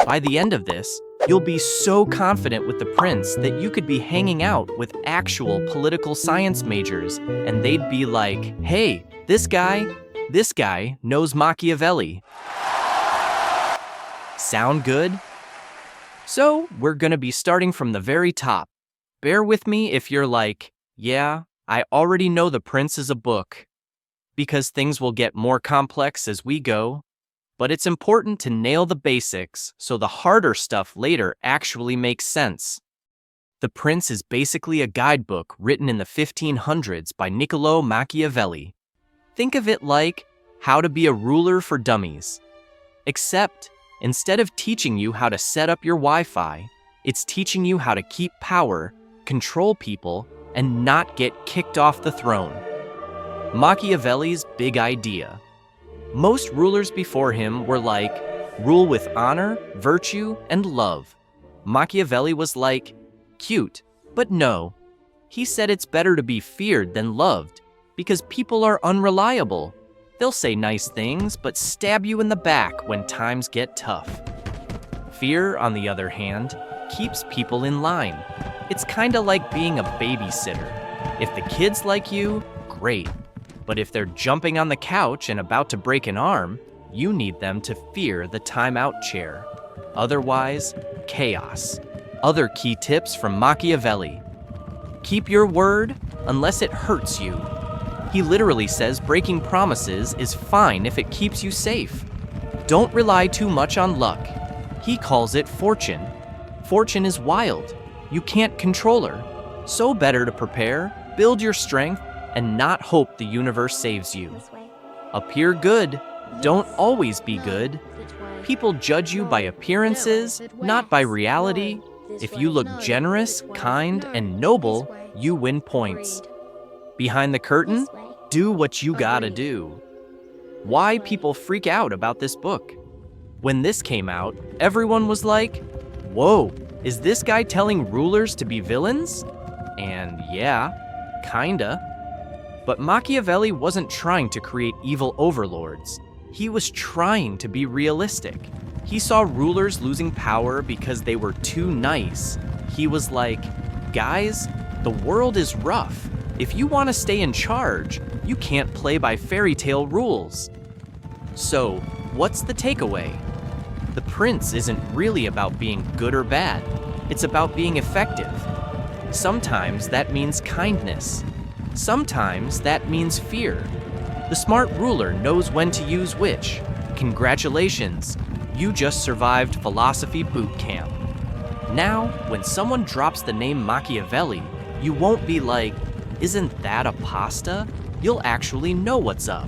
By the end of this, you'll be so confident with the prince that you could be hanging out with actual political science majors, and they'd be like, hey, this guy knows Machiavelli. Sound good? So, we're gonna be starting from the very top. Bear with me if you're like, yeah, I already know The Prince is a book, because things will get more complex as we go. But it's important to nail the basics so the harder stuff later actually makes sense. The Prince is basically a guidebook written in the 1500s by Niccolo Machiavelli. Think of it like How to Be a Ruler for Dummies. Except, instead of teaching you how to set up your Wi-Fi, it's teaching you how to keep power, control people, and not get kicked off the throne. Machiavelli's big idea. Most rulers before him were like, rule with honor, virtue, and love. Machiavelli was like, cute, but no. He said it's better to be feared than loved, because people are unreliable. They'll say nice things, but stab you in the back when times get tough. Fear, on the other hand, keeps people in line. It's kinda like being a babysitter. If the kids like you, great. But if they're jumping on the couch and about to break an arm, you need them to fear the timeout chair. Otherwise, chaos. Other key tips from Machiavelli. Keep your word unless it hurts you. He literally says breaking promises is fine if it keeps you safe. Don't rely too much on luck. He calls it fortune. Fortune is wild. You can't control her. So better to prepare, build your strength, and not hope the universe saves you. Appear good, don't always be good. People judge you by appearances, not by reality. If you look generous, kind, and noble, you win points. Behind the curtain, do what you gotta do. Why people freak out about this book? When this came out, everyone was like, whoa, is this guy telling rulers to be villains? And yeah, kinda. But Machiavelli wasn't trying to create evil overlords. He was trying to be realistic. He saw rulers losing power because they were too nice. He was like, guys, the world is rough. If you want to stay in charge, you can't play by fairy tale rules. So, what's the takeaway? The Prince isn't really about being good or bad. It's about being effective. Sometimes that means kindness. Sometimes that means fear. The smart ruler knows when to use which. Congratulations, you just survived philosophy boot camp. Now, when someone drops the name Machiavelli, you won't be like, isn't that a pasta? You'll actually know what's up.